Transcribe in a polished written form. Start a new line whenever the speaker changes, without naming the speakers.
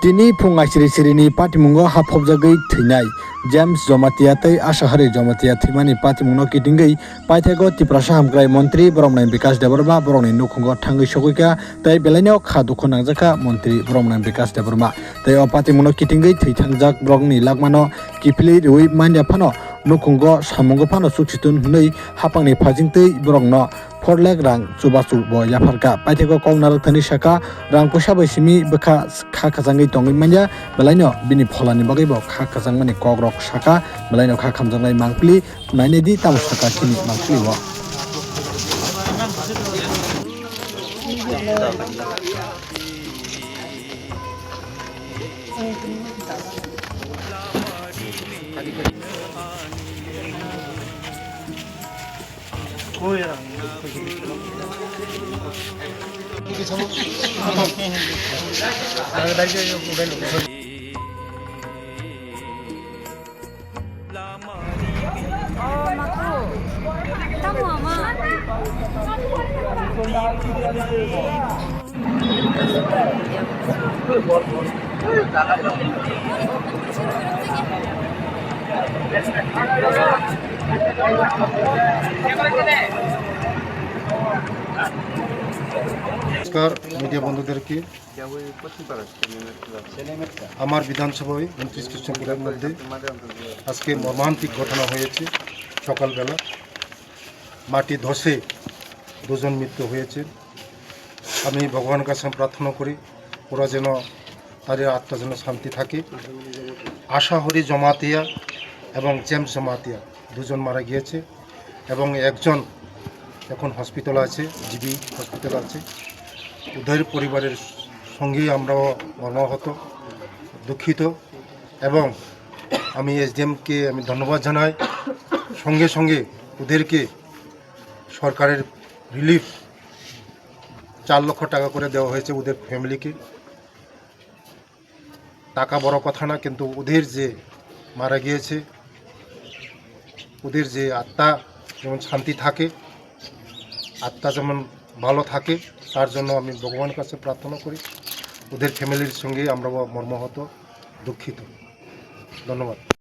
Tini phungai siri patimungo haphobjagui theinai James Jomatia tei Asahari Jomatia thimani patimungo kitingui paithego Tiprasa hamkrai mantri Boromnai Bikas Deborma borokni nukhungo thangui sokuika tei belainio kha dukhu nangjaka mantri Boromnai Bikas Deborma tei o patimungo kitingui theitangjak borokni lagmano kipili rui manya phano nukhungo samungo phano suksitun hnui hapangni phajingtei borokno 4 lakh rang chubachu bo yafarka paithego kongnar thani saka rang pusa bai simi bkha kha khajangui tongui manya belaino bini pholani bagui bo kha khajangmani kogrok saka belaino kha khamjangnai mangpili nainedi tamo saka kini mangpili bo
নমস্কার media বন্ধুদেরকে আমার বিধানসভায় 29 কৃষ্ণপুরের মধ্যে আজকে মর্মান্তিক ঘটনা হয়েছে। সকালবেলা মাটি ধসে দুজন মৃত্যু হয়েছে। আমি ভগবানের কাছে প্রার্থনা করি ওরা যেন তাদের আত্মা যেন শান্তি থাকে। আশাহরি জমাতিয়া এবং জেমস জমাতিয়া দুজন মারা গিয়েছে এবং একজন এখন হসপিটাল আছে, জিবি হসপিটাল আছে। ওদের পরিবারের সঙ্গেই আমরাও মর্মাহত, দুঃখিত এবং আমি এসডিএমকে আমি ধন্যবাদ জানাই। সঙ্গে সঙ্গে ওদেরকে সরকারের রিলিফ 4 লক্ষ টাকা করে দেওয়া হয়েছে ওদের ফ্যামিলিকে। টাকা বড় কথা না, কিন্তু ওদের যে মারা গিয়েছে ওদের যে আত্মা যেমন শান্তি থাকে, আত্মা যেমন ভালো থাকে, তার জন্য আমি ভগবানের কাছে প্রার্থনা করি। ওদের ফ্যামিলির সঙ্গে আমরা মর্মাহত, দুঃখিত। ধন্যবাদ।